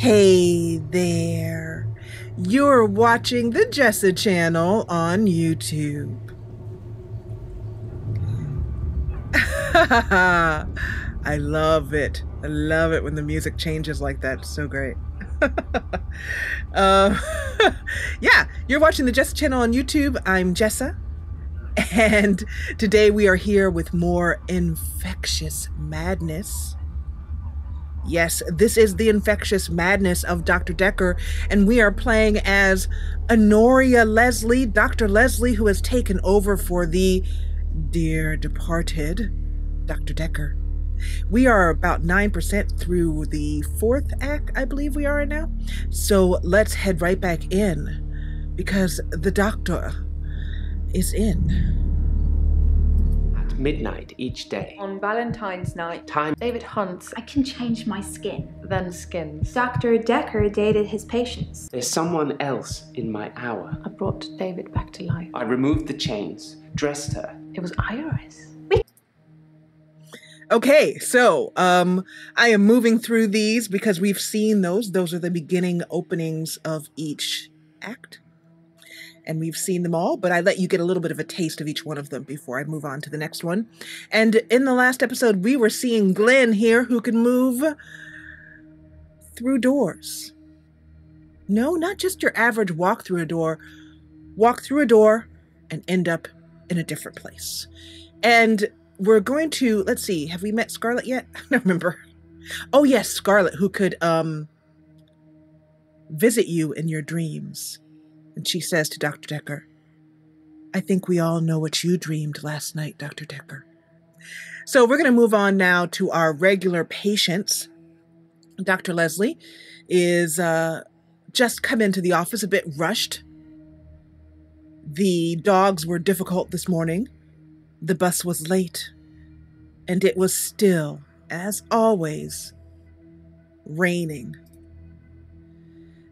Hey there, you're watching the Jessa Channel on YouTube. I love it. I love it when the music changes like that. It's so great. Yeah, you're watching the Jessa Channel on YouTube. I'm Jessa, and today we are here with more infectious madness. Yes, this is the infectious madness of Dr. Dekker, and we are playing as Honoria Leslie, Dr. Leslie, who has taken over for the dear departed Dr. Dekker. We are about 9% through the 4th act, I believe we are now. So let's head right back in, because the doctor is in. Midnight each day. On Valentine's night, Time. David hunts, I can change my skin. then skins. Dr. Dekker dated his patients. There's someone else in my hour. I brought David back to life. I removed the chains, dressed her. It was Iris. Okay, so I am moving through these because we've seen those. Those are the beginning openings of each act. And we've seen them all, but I let you get a little bit of a taste of each one of them before I move on to the next one. And in the last episode, we were seeing Glenn here, who can move through doors. No, not just your average walk through a door. Walk through a door and end up in a different place. And we're going to, let's see, have we met Scarlet yet? I don't remember. Oh yes, Scarlet, who could visit you in your dreams. And she says to Dr. Dekker, I think we all know what you dreamed last night, Dr. Dekker. So we're going to move on now to our regular patients. Dr. Leslie is just come into the office a bit rushed. The dogs were difficult this morning. The bus was late. And it was still, as always, raining.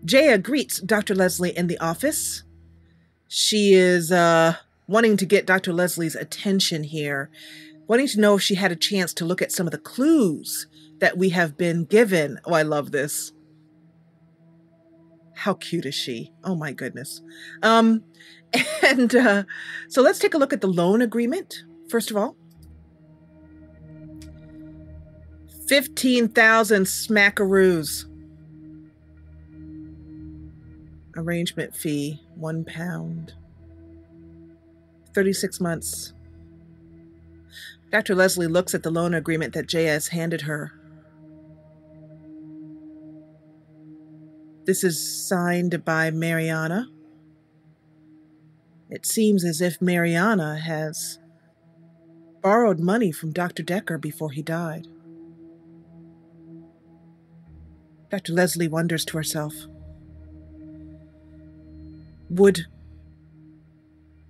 Jaya greets Dr. Leslie in the office. She is wanting to get Dr. Leslie's attention here, wanting to know if she had a chance to look at some of the clues that we have been given. Oh, I love this. How cute is she? Oh my goodness. So let's take a look at the loan agreement, first of all. 15,000 smackaroos. Arrangement fee, £1. 36 months. Dr. Leslie looks at the loan agreement that Jaya has handed her. This is signed by Mariana. It seems as if Mariana has borrowed money from Dr. Dekker before he died. Dr. Leslie wonders to herself, would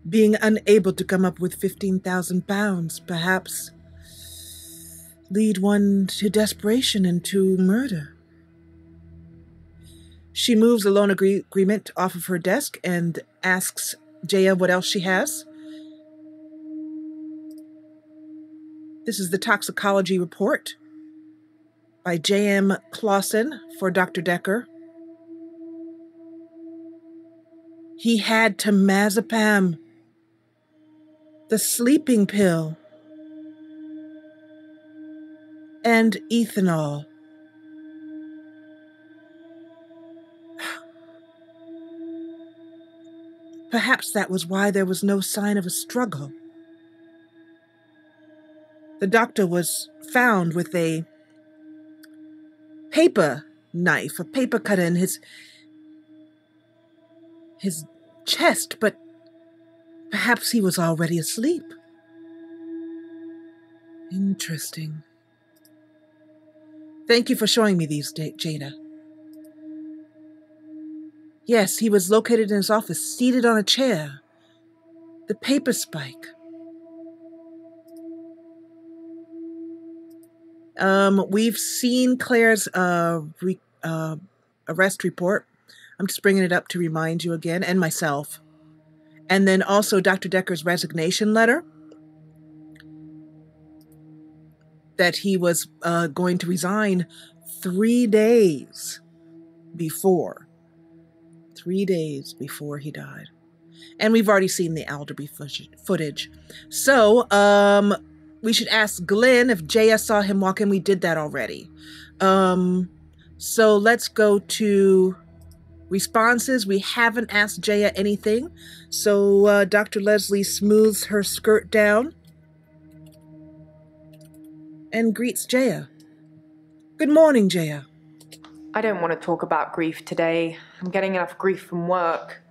being unable to come up with £15,000 perhaps lead one to desperation and to murder? She moves the loan agreement off of her desk and asks Jaya what else she has. This is the toxicology report by J.M. Clausen for Dr. Dekker. He had temazepam, the sleeping pill, and ethanol. Perhaps that was why there was no sign of a struggle. The doctor was found with a paper knife, a paper cutter in his chest, but perhaps he was already asleep. Interesting. Thank you for showing me these, Jada. Yes, he was located in his office, seated on a chair. The paper spike. We've seen Claire's arrest report. I'm just bringing it up to remind you again, and myself. And then also Dr. Dekker's resignation letter. That he was going to resign 3 days before. 3 days before he died. And we've already seen the Alderby footage. So, we should ask Glenn if Jaya saw him walk in. We did that already. So let's go to responses. We haven't asked Jaya anything. So, Dr. Leslie smooths her skirt down and greets Jaya. Good morning, Jaya. I don't want to talk about grief today. I'm getting enough grief from work.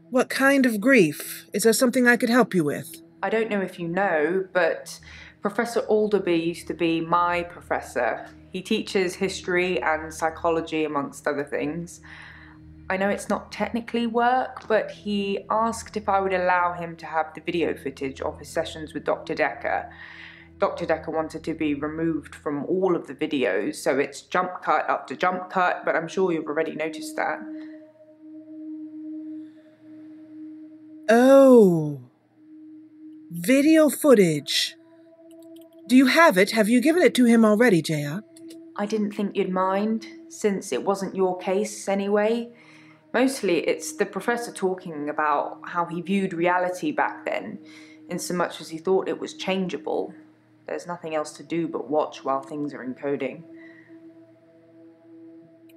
What kind of grief? Is there something I could help you with? I don't know if you know, but Professor Alderby used to be my professor. He teaches history and psychology, amongst other things. I know it's not technically work, but he asked if I would allow him to have the video footage of his sessions with Dr. Dekker. Dr. Dekker wanted to be removed from all of the videos, so it's jump cut after jump cut, but I'm sure you've already noticed that. Oh. Video footage. Do you have it? Have you given it to him already, Jaya? I didn't think you'd mind, since it wasn't your case anyway. Mostly it's the professor talking about how he viewed reality back then, in so much as he thought it was changeable. There's nothing else to do but watch while things are encoding.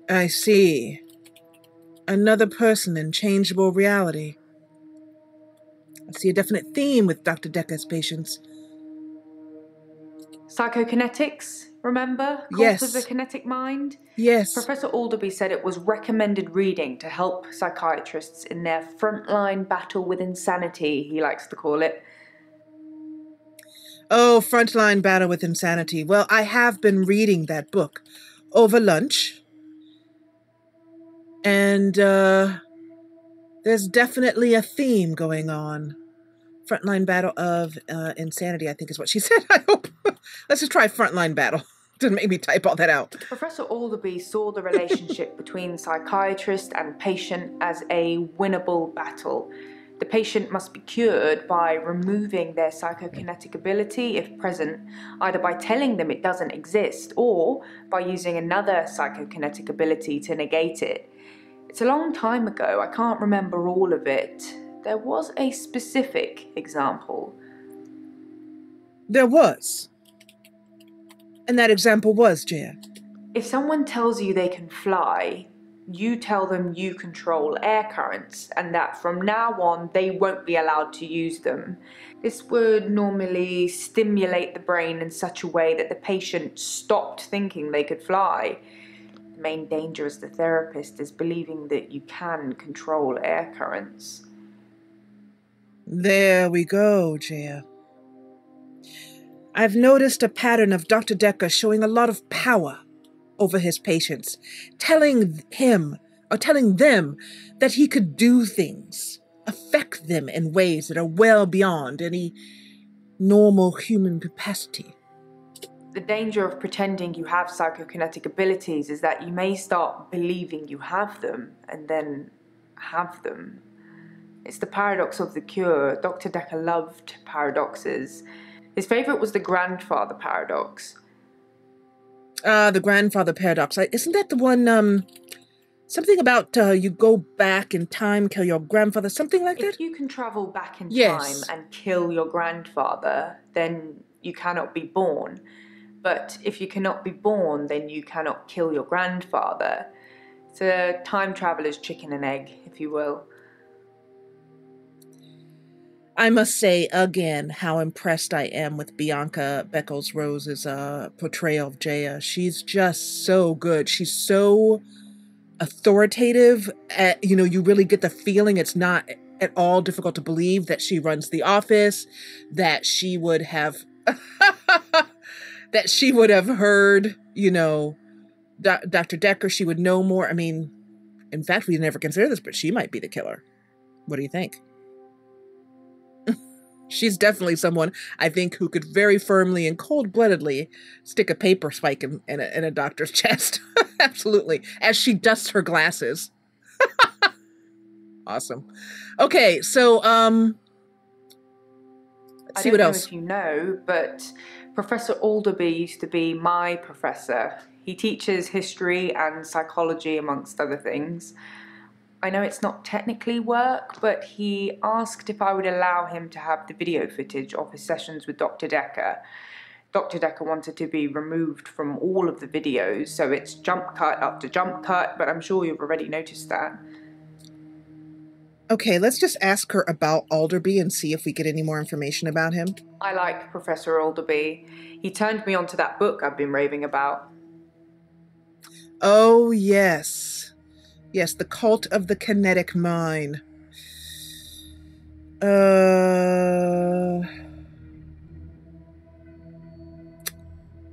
I see. Another person in changeable reality. I see a definite theme with Dr. Dekker's patients. Psychokinetics, remember? Cult Yes. of the Kinetic Mind? Yes. Professor Alderby said it was recommended reading to help psychiatrists in their frontline battle with insanity, he likes to call it. Oh, Frontline Battle with Insanity. Well, I have been reading that book over lunch. And there's definitely a theme going on. Frontline Battle of Insanity, I think is what she said, I hope. Let's just try Frontline Battle. Didn't make me type all that out. Professor Alderby saw the relationship between psychiatrist and patient as a winnable battle. The patient must be cured by removing their psychokinetic ability, if present, either by telling them it doesn't exist or by using another psychokinetic ability to negate it. It's a long time ago, I can't remember all of it. There was a specific example. There was. And that example was, Jaya. If someone tells you they can fly, you tell them you control air currents and that from now on they won't be allowed to use them. This would normally stimulate the brain in such a way that the patient stopped thinking they could fly. The main danger as the therapist is believing that you can control air currents. There we go, Jaya. I've noticed a pattern of Dr. Dekker showing a lot of power over his patients, telling them that he could do things, affect them in ways that are well beyond any normal human capacity. The danger of pretending you have psychokinetic abilities is that you may start believing you have them and then have them. It's the paradox of the cure. Dr. Dekker loved paradoxes. His favourite was the grandfather paradox. The grandfather paradox. Isn't that the one, something about you go back in time, kill your grandfather, something like that? If you can travel back in Yes. time and kill your grandfather, then you cannot be born. But if you cannot be born, then you cannot kill your grandfather. It's a time traveler's chicken and egg, if you will. I must say again how impressed I am with Bianca Beckles-Rose's portrayal of Jaya. She's just so good. She's so authoritative. You really get the feeling it's not at all difficult to believe that she runs the office, that she would have that she would have heard, Dr. Dekker. She would know more. I mean, in fact, we never considered this, but she might be the killer. What do you think? She's definitely someone, I think, who could very firmly and cold-bloodedly stick a paper spike in a doctor's chest. Absolutely. As she dusts her glasses. Awesome. Okay, so, let's see what else. I don't know if you know, but Professor Alderby used to be my professor. He teaches history and psychology, amongst other things. I know it's not technically work, but he asked if I would allow him to have the video footage of his sessions with Dr. Dekker. Dr. Dekker wanted to be removed from all of the videos, so it's jump cut after jump cut, but I'm sure you've already noticed that. Okay, let's just ask her about Alderby and see if we get any more information about him. I like Professor Alderby. He turned me onto that book I've been raving about. Oh, yes. Yes, The Cult of the Kinetic Mind.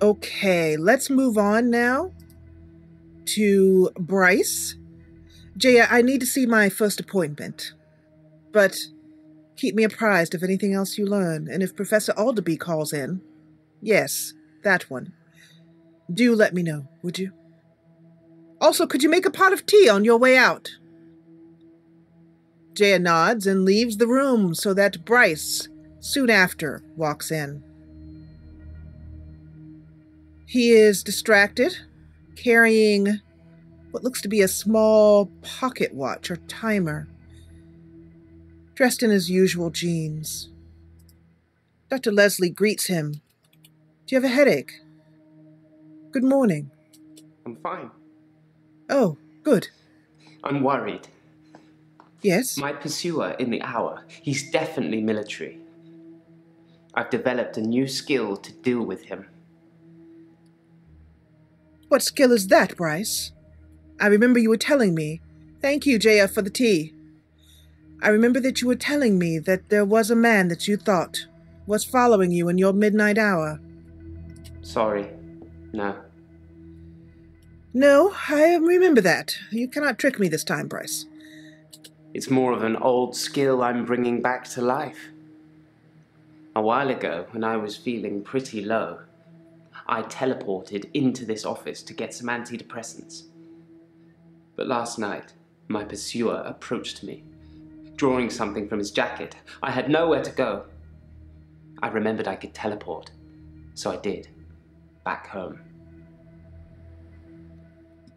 Okay, let's move on now to Bryce. Jaya, I need to see my first appointment, but keep me apprised of anything else you learn, and if Professor Alderby calls in, yes, that one, do let me know, would you? Also, could you make a pot of tea on your way out? Jaya nods and leaves the room so that Bryce, soon after, walks in. He is distracted, carrying what looks to be a small pocket watch or timer, dressed in his usual jeans. Dr. Leslie greets him. Do you have a headache? Good morning. I'm fine. Oh, good. I'm worried. Yes? My pursuer in the hour, he's definitely military. I've developed a new skill to deal with him. What skill is that, Bryce? I remember you were telling me. Thank you, Jaya, for the tea. I remember that you were telling me that there was a man that you thought was following you in your midnight hour. Sorry. No. No, I remember that. You cannot trick me this time, Bryce. It's more of an old skill I'm bringing back to life. A while ago, when I was feeling pretty low, I teleported into this office to get some antidepressants. But last night, my pursuer approached me, drawing something from his jacket. I had nowhere to go. I remembered I could teleport, so I did, back home.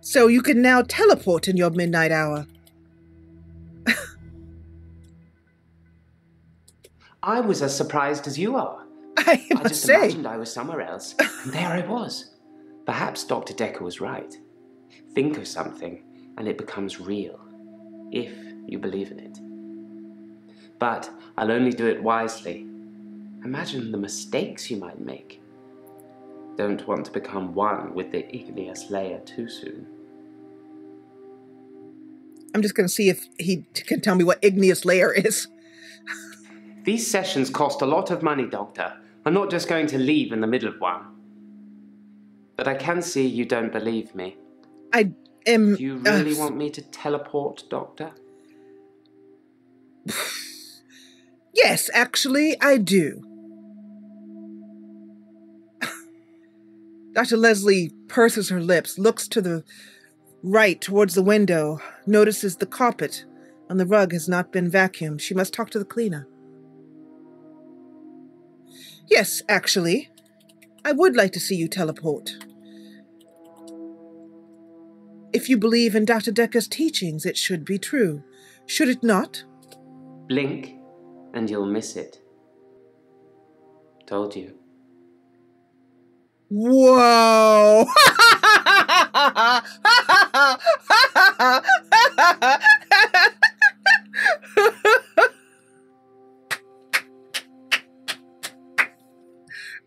So you can now teleport in your midnight hour. I was as surprised as you are. I I must just say. imagined I was somewhere else, and there I was. Perhaps Dr. Dekker was right. Think of something, and it becomes real, if you believe in it. But I'll only do it wisely. Imagine the mistakes you might make. Don't want to become one with the igneous layer too soon. I'm just going to see if he can tell me what igneous layer is. These sessions cost a lot of money, Doctor. I'm not just going to leave in the middle of one. But I can see you don't believe me. I am... Do you really want me to teleport, Doctor? Yes, actually, I do. Dr. Leslie purses her lips, looks to the right towards the window, notices the carpet on the rug has not been vacuumed. She must talk to the cleaner. Yes, actually, I would like to see you teleport. If you believe in Dr. Dekker's teachings, it should be true. Should it not? Blink, and you'll miss it. Told you. Whoa!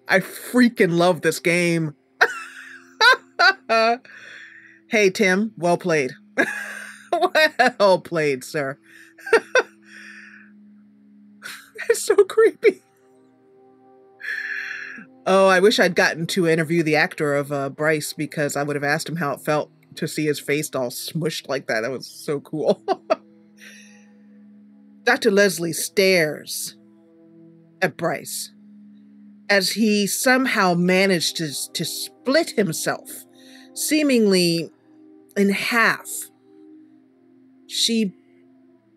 I freaking love this game. Hey, Tim, well played. Well played, sir. It's so creepy. Oh, I wish I'd gotten to interview the actor of Bryce, because I would have asked him how it felt to see his face all smushed like that. That was so cool. Dr. Leslie stares at Bryce as he somehow managed to split himself, seemingly in half. She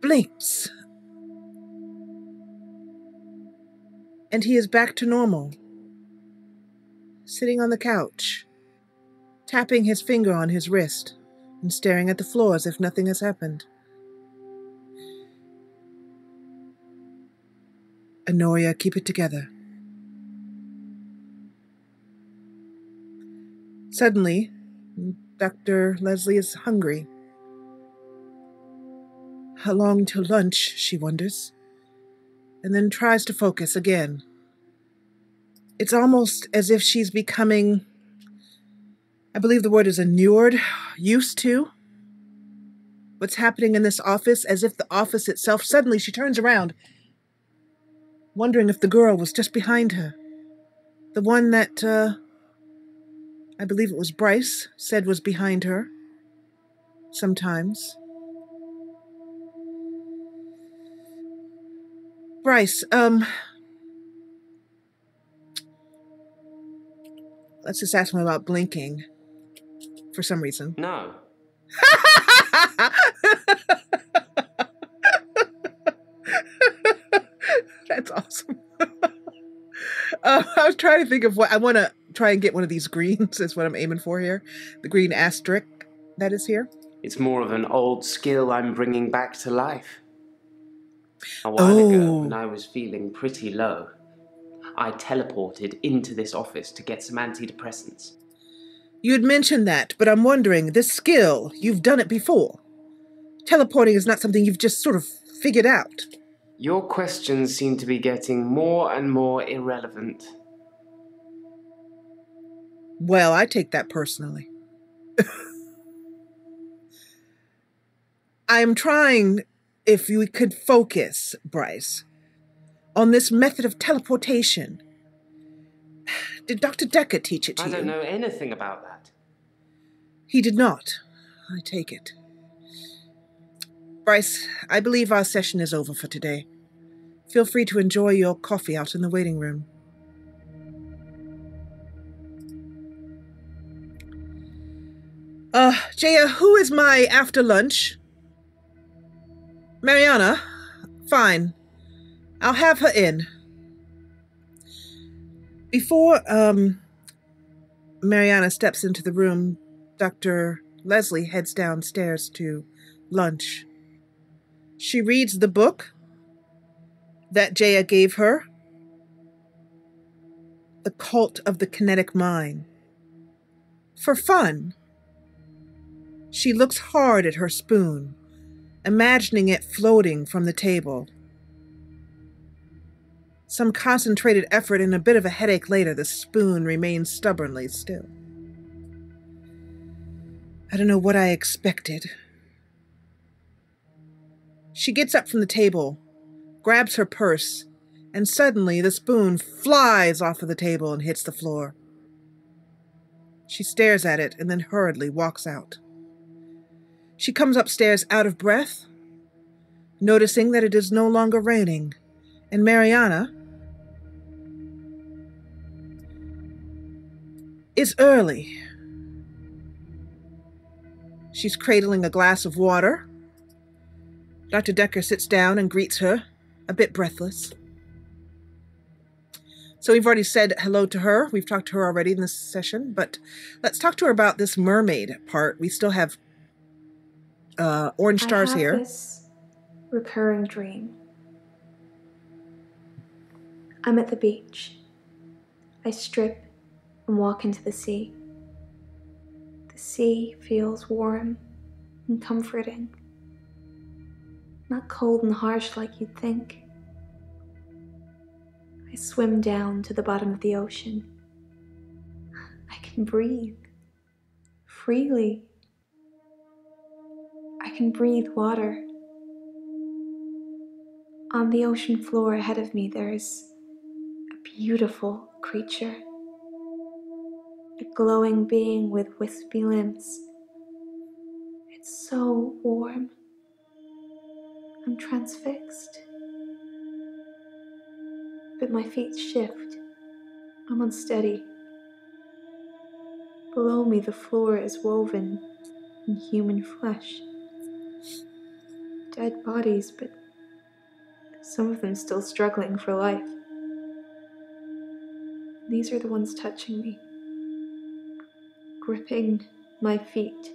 blinks, and he is back to normal, sitting on the couch, tapping his finger on his wrist and staring at the floor as if nothing has happened. Honoria, keep it together. Suddenly, Dr. Leslie is hungry. How long till lunch, she wonders, and then tries to focus again. It's almost as if she's becoming, I believe the word is inured, used to what's happening in this office, as if the office itself. Suddenly she turns around, wondering if the girl was just behind her. The one that, I believe it was Bryce, said was behind her. Sometimes. Bryce, let's just ask him about blinking for some reason. No. That's awesome. I was trying to think of what I want to try and get. One of these greens is what I'm aiming for here. The green asterisk that is here. It's more of an old skill I'm bringing back to life. A while ago, when I was feeling pretty low, I teleported into this office to get some antidepressants. You had mentioned that, but I'm wondering, this skill, you've done it before. Teleporting is not something you've just sort of figured out. Your questions seem to be getting more and more irrelevant. Well, I take that personally. I am trying, if we could focus, Bryce, on this method of teleportation. Did Dr. Dekker teach it to you? I don't know anything about that. He did not. I take it. Bryce, I believe our session is over for today. Feel free to enjoy your coffee out in the waiting room. Jaya, who is my after lunch? Mariana? Fine. I'll have her in. Before, Mariana steps into the room, Dr. Leslie heads downstairs to lunch. She reads the book that Jaya gave her, The Cult of the Kinetic Mind. For fun. She looks hard at her spoon, imagining it floating from the table. Some concentrated effort and a bit of a headache later, the spoon remains stubbornly still. I don't know what I expected. She gets up from the table, grabs her purse, and suddenly the spoon flies off of the table and hits the floor. She stares at it and then hurriedly walks out. She comes upstairs out of breath, noticing that it is no longer raining, and Mariana is early. She's cradling a glass of water. Dr. Dekker sits down and greets her, a bit breathless. So we've already said hello to her. We've talked to her already in this session, but let's talk to her about this mermaid part. We still have orange stars here. I have this recurring dream. I'm at the beach. I strip and walk into the sea. The sea feels warm and comforting. Not cold and harsh like you'd think. I swim down to the bottom of the ocean. I can breathe freely. I can breathe water. On the ocean floor ahead of me, there is a beautiful creature. A glowing being with wispy limbs. It's so warm. I'm transfixed. But my feet shift. I'm unsteady. Below me, the floor is woven in human flesh. Dead bodies, but some of them still struggling for life. These are the ones touching me. gripping my feet.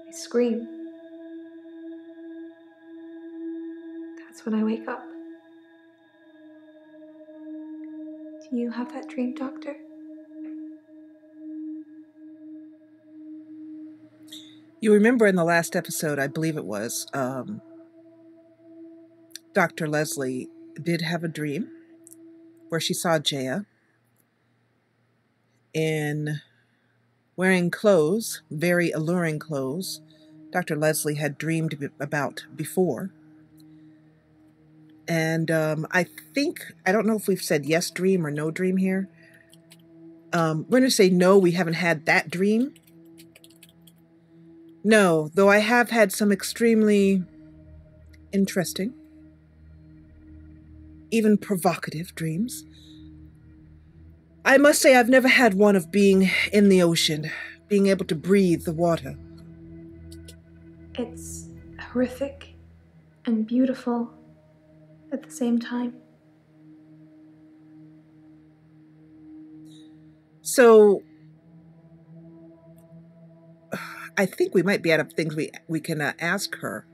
I scream. That's when I wake up. Do you have that dream, Doctor? You remember in the last episode, I believe it was, Dr. Leslie did have a dream where she saw Jaya in wearing clothes, very alluring clothes, Dr. Leslie had dreamed about before. And I don't know if we've said yes dream or no dream here. We're going to say no, we haven't had that dream. No, though I have had some extremely interesting, even provocative dreams. I must say I've never had one of being in the ocean, being able to breathe the water. It's horrific and beautiful at the same time. So, I think we might be out of things we can ask her,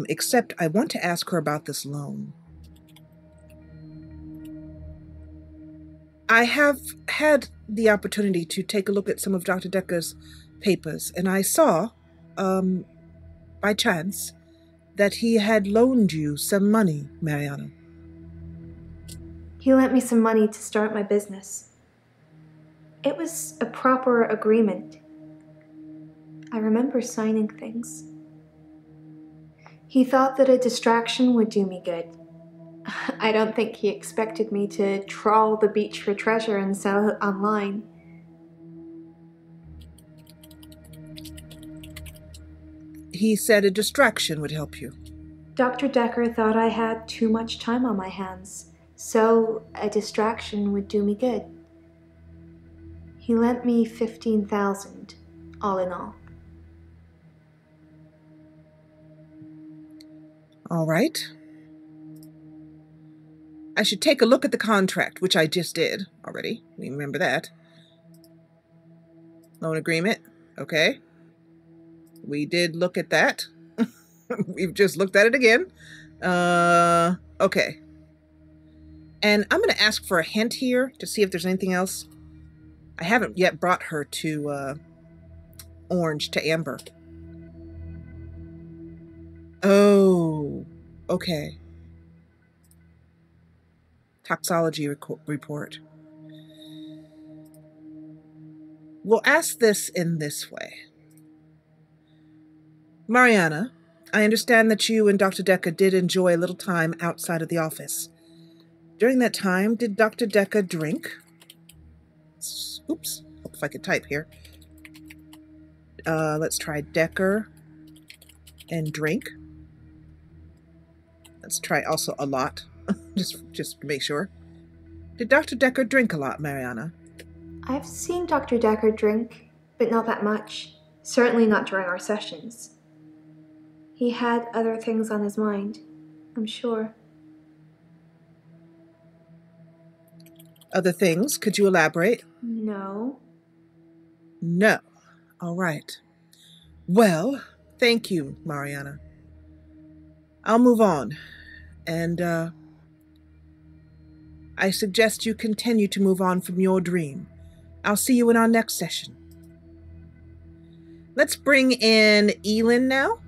except I want to ask her about this loan. I have had the opportunity to take a look at some of Dr. Dekker's papers, and I saw, by chance, that he had loaned you some money, Mariana. He lent me some money to start my business. It was a proper agreement. I remember signing things. He thought that a distraction would do me good. I don't think he expected me to trawl the beach for treasure and sell it online. He said a distraction would help you. Dr. Dekker thought I had too much time on my hands, so a distraction would do me good. He lent me $15,000, all in all. All right. I should take a look at the contract, which I just did already. We remember that. Loan agreement. Okay. We did look at that. We've just looked at it again. Okay. And I'm going to ask for a hint here to see if there's anything else. I haven't yet brought her to Orange, to Amber. Oh, okay. Toxology report. We'll ask this in this way. Mariana, I understand that you and Dr. Dekker did enjoy a little time outside of the office. During that time, did Dr. Dekker drink? Oops, if I could type here. Let's try Dekker and drink. Let's try also a lot, just to make sure. Did Dr. Dekker drink a lot, Mariana? I've seen Dr. Dekker drink, but not that much. Certainly not during our sessions. He had other things on his mind, I'm sure. Other things? Could you elaborate? No. No. All right. Well, thank you, Mariana. I'll move on. And, I suggest you continue to move on from your dream. I'll see you in our next session. Let's bring in Elin now.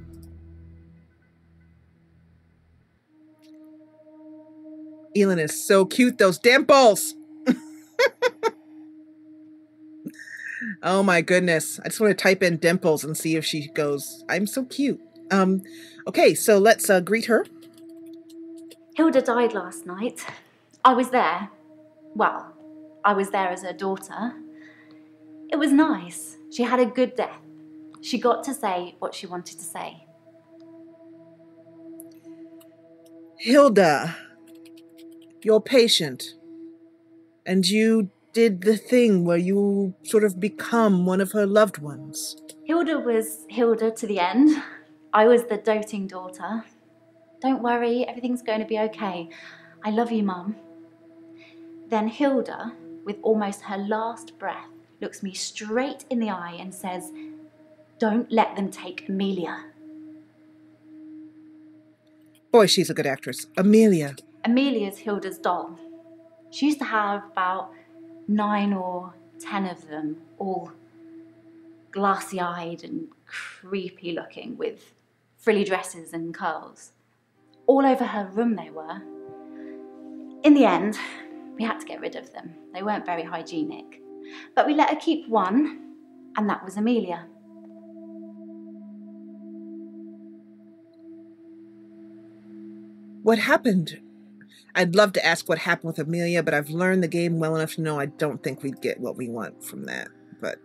Elin is so cute, those dimples. Oh my goodness. I just want to type in dimples and see if she goes, I'm so cute. Okay, so let's greet her. Hilda died last night. I was there. Well, I was there as her daughter. It was nice. She had a good death. She got to say what she wanted to say. Hilda, you're patient. And you did the thing where you sort of become one of her loved ones. Hilda was Hilda to the end. I was the doting daughter. Don't worry, everything's going to be okay. I love you, Mum. Then Hilda, with almost her last breath, looks me straight in the eye and says, "Don't let them take Amelia." Boy, she's a good actress. Amelia. Amelia's Hilda's doll. She used to have about 9 or 10 of them, all glassy-eyed and creepy looking, with frilly dresses and curls. All over her room they were. In the end, we had to get rid of them. They weren't very hygienic. But we let her keep one, and that was Amelia. What happened? I'd love to ask what happened with Amelia, but I've learned the game well enough to know I don't think we'd get what we want from that. But,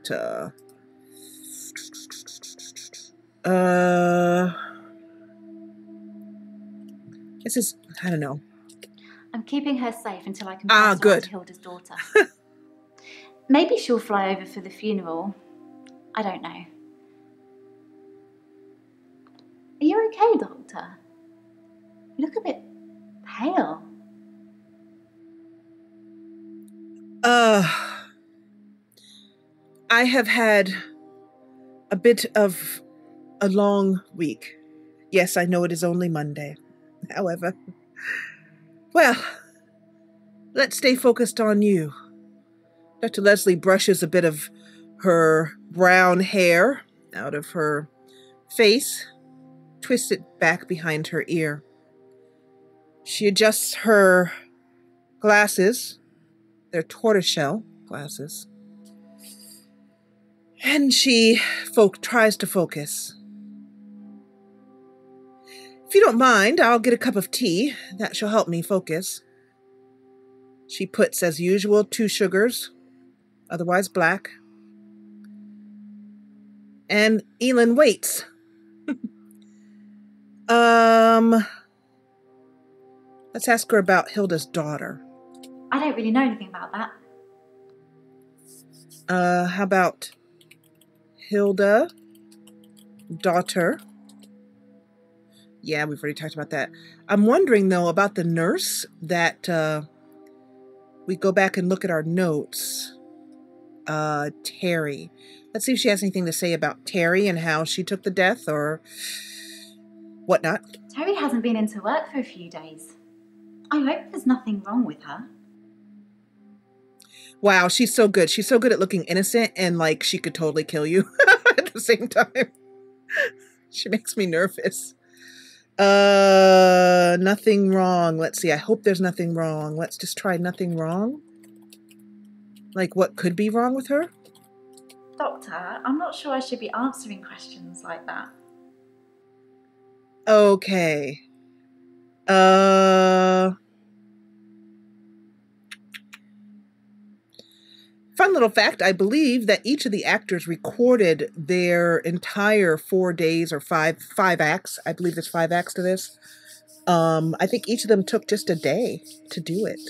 this is, I don't know. I'm keeping her safe until I can pass her good. on to Hilda's daughter. Maybe she'll fly over for the funeral. I don't know. Are you okay, Doctor? You look a bit pale. I have had a bit of a long week. Yes, I know it is only Monday. However, well, let's stay focused on you. Dr. Leslie brushes a bit of her brown hair out of her face, twists it back behind her ear. She adjusts her glasses. They're tortoiseshell glasses. And she tries to focus. If you don't mind, I'll get a cup of tea. That shall help me focus. She puts, as usual, 2 sugars, otherwise black. And Elin waits. Let's ask her about Hilda's daughter. I don't really know anything about that. How about Hilda, daughter? Yeah, we've already talked about that. I'm wondering, though, about the nurse that we go back and look at our notes. Terry. Let's see if she has anything to say about Terry and how she took the death or whatnot. Terry hasn't been into work for a few days. I hope there's nothing wrong with her. Wow, she's so good. She's so good at looking innocent and like she could totally kill you at the same time. She makes me nervous. Nothing wrong. Let's see. I hope there's nothing wrong. Let's just try nothing wrong. Like what could be wrong with her? Doctor, I'm not sure I should be answering questions like that. Okay. Fun little fact, I believe that each of the actors recorded their entire 4 days or five acts. I believe there's 5 acts to this. I think each of them took just a day to do it.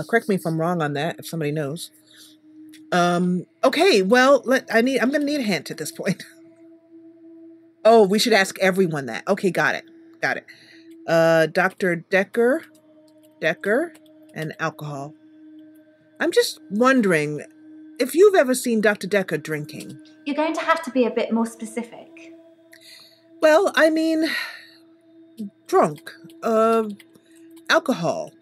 Correct me if I'm wrong on that, if somebody knows. Okay, well, I'm gonna need a hint at this point. Oh, we should ask everyone that. Okay, got it. Dr. Dekker, and alcohol. I'm just wondering if you've ever seen Dr. Dekker drinking. You're going to have to be a bit more specific. Well, I mean, drunk, alcohol,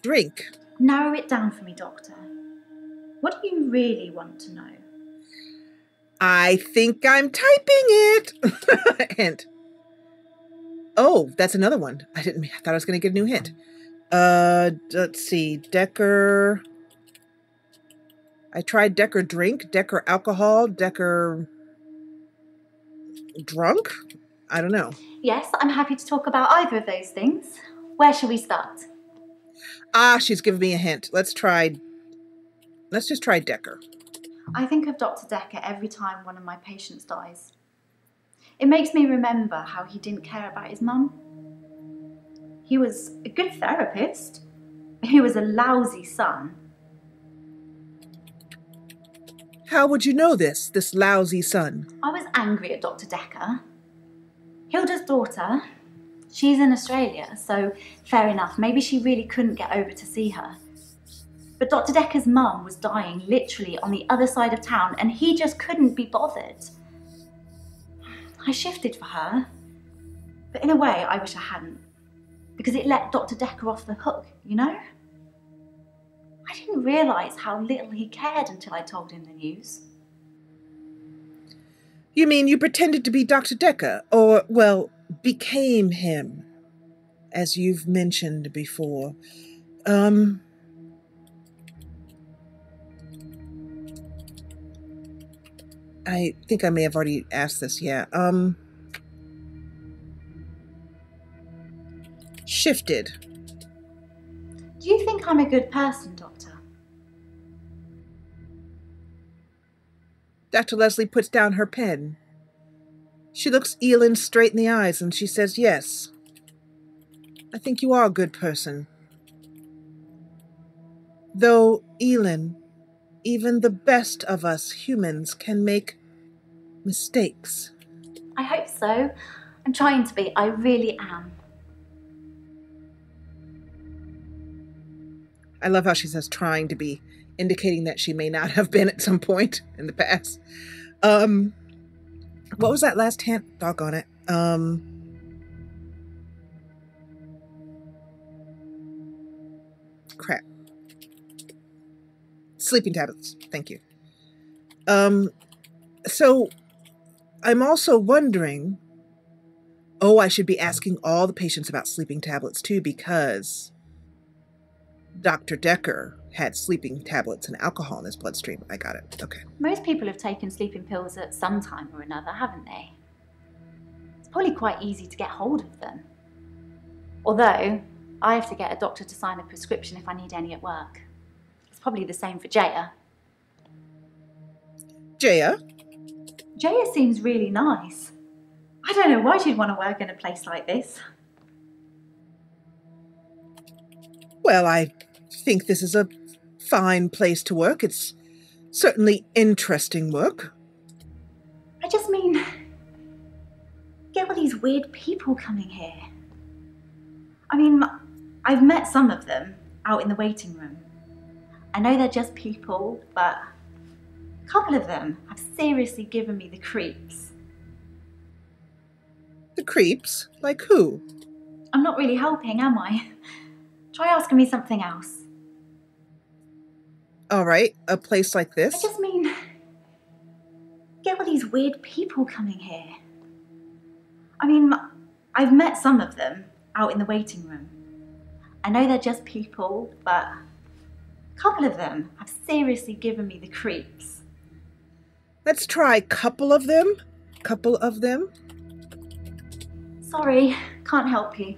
drink. Narrow it down for me, Doctor. What do you really want to know? I think I'm typing it. Hint. Oh, that's another one. I thought I was going to get a new hint. Let's see. Dekker. I tried Dekker drink, Dekker alcohol, Dekker drunk? I don't know. Yes, I'm happy to talk about either of those things. Where shall we start? She's giving me a hint. Let's just try Dekker. I think of Dr. Dekker every time one of my patients dies. It makes me remember how he didn't care about his mum. He was a good therapist. He was a lousy son. How would you know this lousy son? I was angry at Dr. Dekker. Hilda's daughter, she's in Australia, so fair enough. Maybe she really couldn't get over to see her. But Dr. Dekker's mum was dying literally on the other side of town, and he just couldn't be bothered. I shifted for her, but in a way I wish I hadn't, because it let Dr. Dekker off the hook, you know? I didn't realise how little he cared until I told him the news. You mean you pretended to be Dr. Dekker, or, well, became him, as you've mentioned before. I think I may have already asked this, yeah. Shifted. Do you think I'm a good person, Doctor? Dr. Leslie puts down her pen. She looks Elin straight in the eyes and she says, yes. I think you are a good person. Though, Elin, even the best of us humans can make mistakes. I hope so. I'm trying to be. I really am. I love how she says trying to be, indicating that she may not have been at some point in the past. What was that last hint? Doggone it. Crap. Sleeping tablets. Thank you. So I'm also wondering, I should be asking all the patients about sleeping tablets too, because Dr. Dekker had sleeping tablets and alcohol in his bloodstream. I got it. Okay. Most people have taken sleeping pills at some time or another, haven't they? It's probably quite easy to get hold of them. Although, I have to get a doctor to sign a prescription if I need any at work. It's probably the same for Jaya. Jaya? Jaya seems really nice. I don't know why she'd want to work in a place like this. Well, I think this is a fine place to work. It's certainly interesting work. I just mean, get all these weird people coming here. I mean, I've met some of them out in the waiting room. I know they're just people, but a couple of them have seriously given me the creeps. The creeps? Like who? I'm not really helping, am I? Try asking me something else. All right, a place like this? I just mean, get all these weird people coming here. I mean, I've met some of them out in the waiting room. I know they're just people, but a couple of them have seriously given me the creeps. Let's try couple of them. Couple of them. Sorry, can't help you.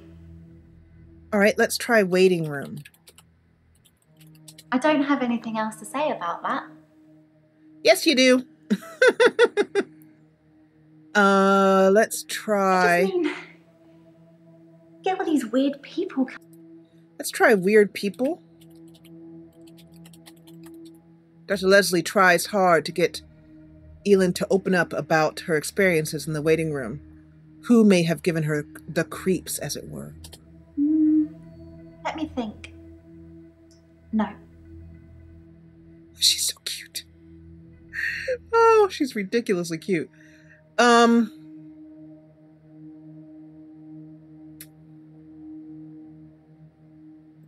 All right, let's try waiting room. I don't have anything else to say about that. Yes, you do. Let's try... I just mean, get all these weird people. Let's try weird people. Dr. Leslie tries hard to get Elin to open up about her experiences in the waiting room. Who may have given her the creeps, as it were? Let me think. No. She's so cute. Oh, she's ridiculously cute.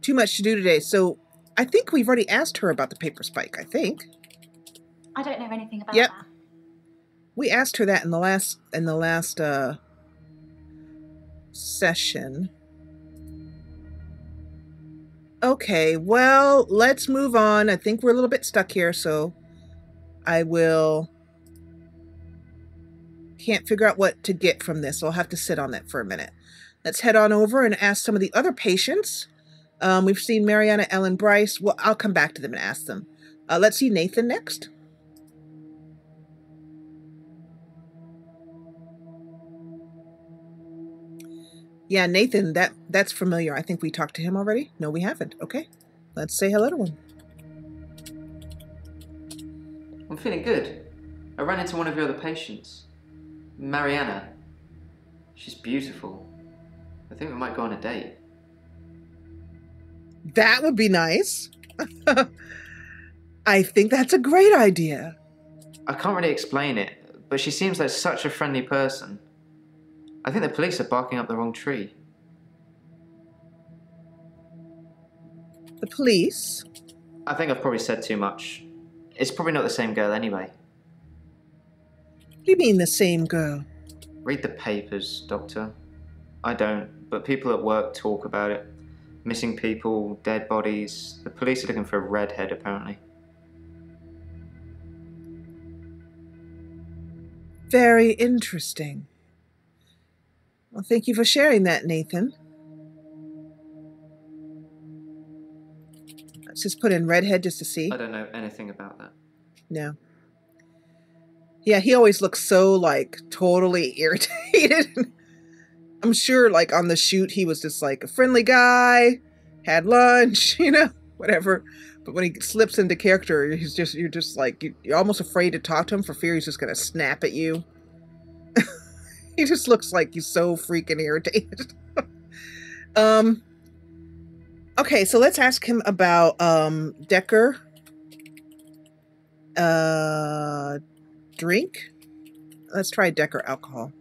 Too much to do today, so I think we've already asked her about the paper spike, I think. I don't know anything about Yep. that. We asked her that in the last session. Okay, well, let's move on. I think we're a little bit stuck here, so can't figure out what to get from this. So I'll have to sit on that for a minute. Let's head on over and ask some of the other patients. We've seen Mariana, Ellen, Bryce. Well, I'll come back to them and ask them. Let's see Nathan next. Yeah, Nathan, that's familiar. I think we talked to him already. No, we haven't. Okay, let's say hello to him. I'm feeling good. I ran into one of your other patients, Mariana. She's beautiful. I think we might go on a date. That would be nice. I think that's a great idea. I can't really explain it, but she seems like such a friendly person. I think the police are barking up the wrong tree. The police? I think I've probably said too much. It's probably not the same girl anyway. What do you mean the same girl? Read the papers, Doctor. I don't, but people at work talk about it. Missing people, dead bodies. The police are looking for a redhead, apparently. Very interesting. Well, thank you for sharing that, Nathan. Let's just put in redhead just to see. I don't know anything about that. No. Yeah, he always looks so, like, totally irritated. I'm sure, like, on the shoot, he was just, like, a friendly guy, had lunch, you know, whatever. But when he slips into character, you're just, like, you're almost afraid to talk to him for fear he's just going to snap at you. He just looks like he's so freaking irritated. Okay, so let's ask him about, Dekker. Drink? Let's try Dekker alcohol.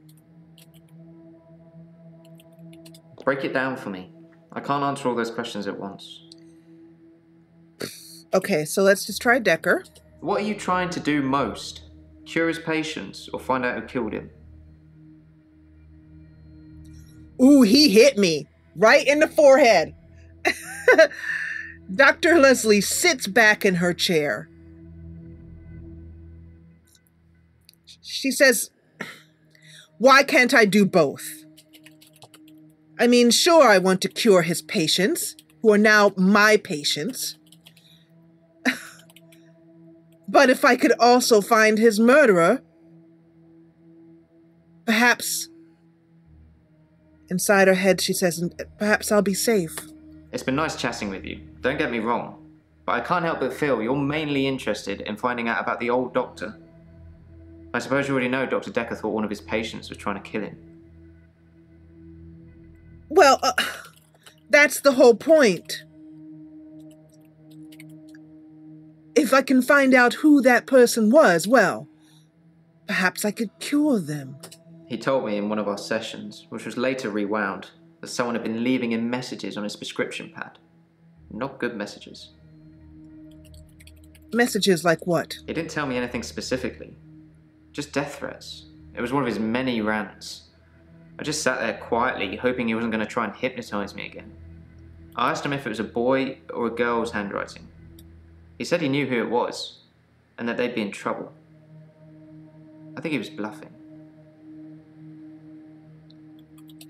Break it down for me. I can't answer all those questions at once. Okay, so let's just try Dekker. What are you trying to do most? Cure his patients or find out who killed him? Ooh, he hit me right in the forehead. Dr. Leslie sits back in her chair. She says, "Why can't I do both? I mean, sure, I want to cure his patients, who are now my patients. But if I could also find his murderer, perhaps..." Inside her head, she says, "Perhaps I'll be safe." It's been nice chatting with you, don't get me wrong, but I can't help but feel you're mainly interested in finding out about the old doctor. I suppose you already know Dr. Dekker thought one of his patients was trying to kill him. Well, that's the whole point. If I can find out who that person was, well, perhaps I could cure them. He told me in one of our sessions, which was later rewound, that someone had been leaving him messages on his prescription pad. Not good messages. Messages like what? He didn't tell me anything specifically. Just death threats. It was one of his many rants. I just sat there quietly, hoping he wasn't going to try and hypnotize me again. I asked him if it was a boy or a girl's handwriting. He said he knew who it was, and that they'd be in trouble. I think he was bluffing.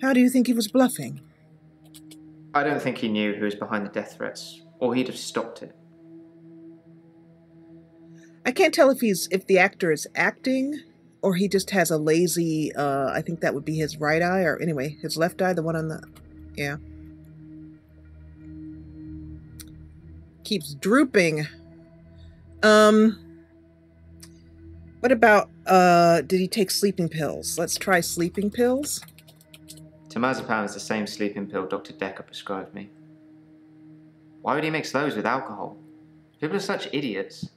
How do you think he was bluffing? I don't think he knew who was behind the death threats, or he'd have stopped it. I can't tell if the actor is acting or he just has a lazy, I think that would be his right eye, or anyway, his left eye, the one on the, yeah. Keeps drooping. What about, did he take sleeping pills? Let's try sleeping pills. Temazepam is the same sleeping pill Dr. Dekker prescribed me. Why would he mix those with alcohol? People are such idiots.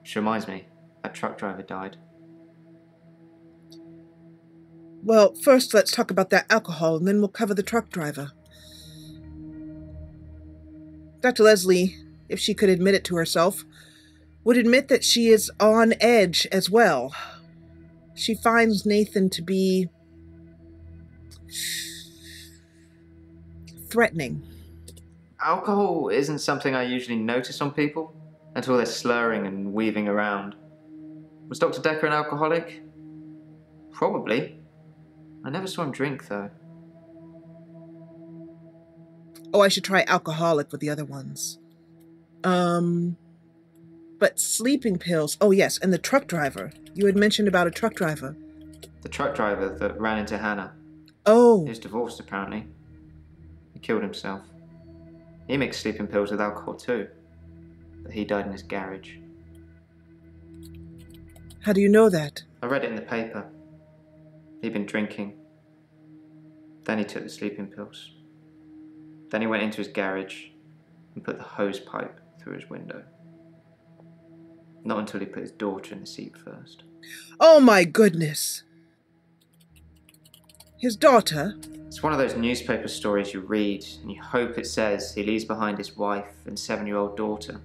Which reminds me, that truck driver died. Well, first let's talk about that alcohol, and then we'll cover the truck driver. Dr. Leslie, if she could admit it to herself, would admit that she is on edge as well. She finds Nathan to be threatening. Alcohol isn't something I usually notice on people until they're slurring and weaving around. Was Dr. Dekker an alcoholic? Probably. I never saw him drink, though. Oh, I should try alcoholic with the other ones. But sleeping pills. Oh, yes, and the truck driver. You had mentioned about a truck driver. The truck driver that ran into Hannah. Oh. He was divorced, apparently. He killed himself. He mixed sleeping pills with alcohol, too. But he died in his garage. How do you know that? I read it in the paper. He'd been drinking. Then he took the sleeping pills. Then he went into his garage and put the hose pipe through his window. Not until he put his daughter in the seat first. Oh my goodness. His daughter? It's one of those newspaper stories you read and you hope it says he leaves behind his wife and 7-year-old daughter.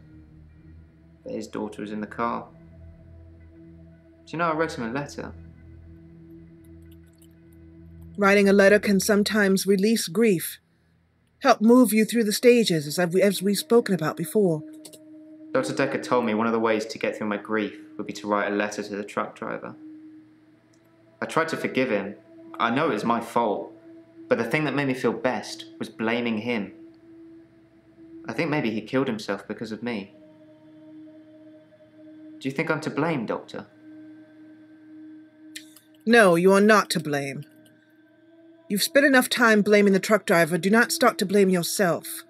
But his daughter was in the car. Do you know I wrote him a letter? Writing a letter can sometimes release grief. Help move you through the stages, as we've spoken about before. Dr. Dekker told me one of the ways to get through my grief would be to write a letter to the truck driver. I tried to forgive him. I know it was my fault, but the thing that made me feel best was blaming him. I think maybe he killed himself because of me. Do you think I'm to blame, Doctor? No, you are not to blame. You've spent enough time blaming the truck driver. Do not start to blame yourself.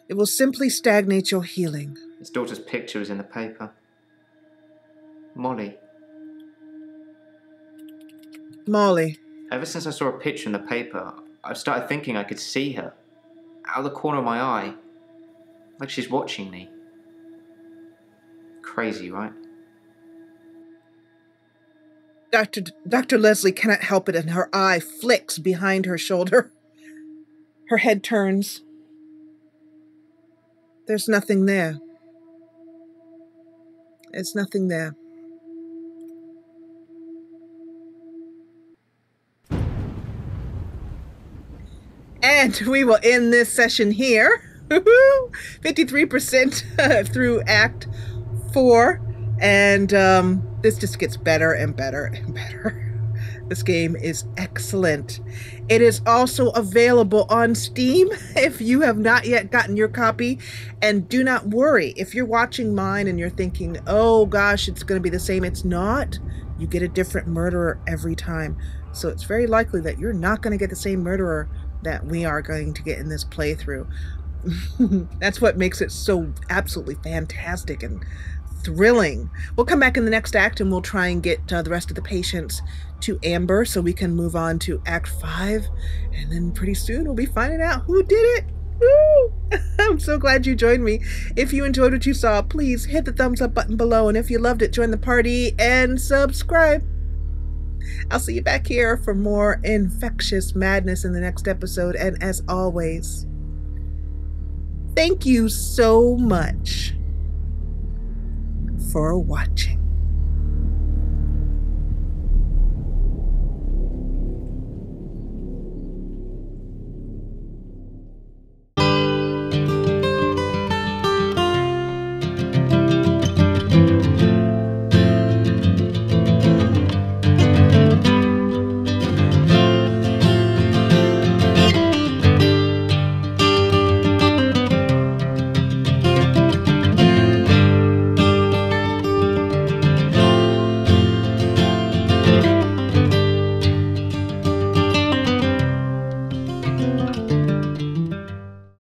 It will simply stagnate your healing. His daughter's picture was in the paper. Molly. Molly. Ever since I saw a picture in the paper, I've started thinking I could see her. Out of the corner of my eye. Like she's watching me. Crazy, right? Dr. Leslie cannot help it, and her eye flicks behind her shoulder. Her head turns. There's nothing there. There's nothing there. And we will end this session here. 53% through Act 4. And this just gets better and better and better. This game is excellent. It is also available on Steam if you have not yet gotten your copy. And do not worry, if you're watching mine and you're thinking, oh gosh, it's going to be the same. It's not. You get a different murderer every time. So it's very likely that you're not going to get the same murderer that we are going to get in this playthrough. That's what makes it so absolutely fantastic and thrilling. We'll come back in the next act and we'll try and get the rest of the patients to Amber so we can move on to Act 5. And then pretty soon we'll be finding out who did it. Woo! I'm so glad you joined me. If you enjoyed what you saw, please hit the thumbs up button below. And if you loved it, join the party and subscribe. I'll see you back here for more infectious madness in the next episode. And as always, thank you so much for watching.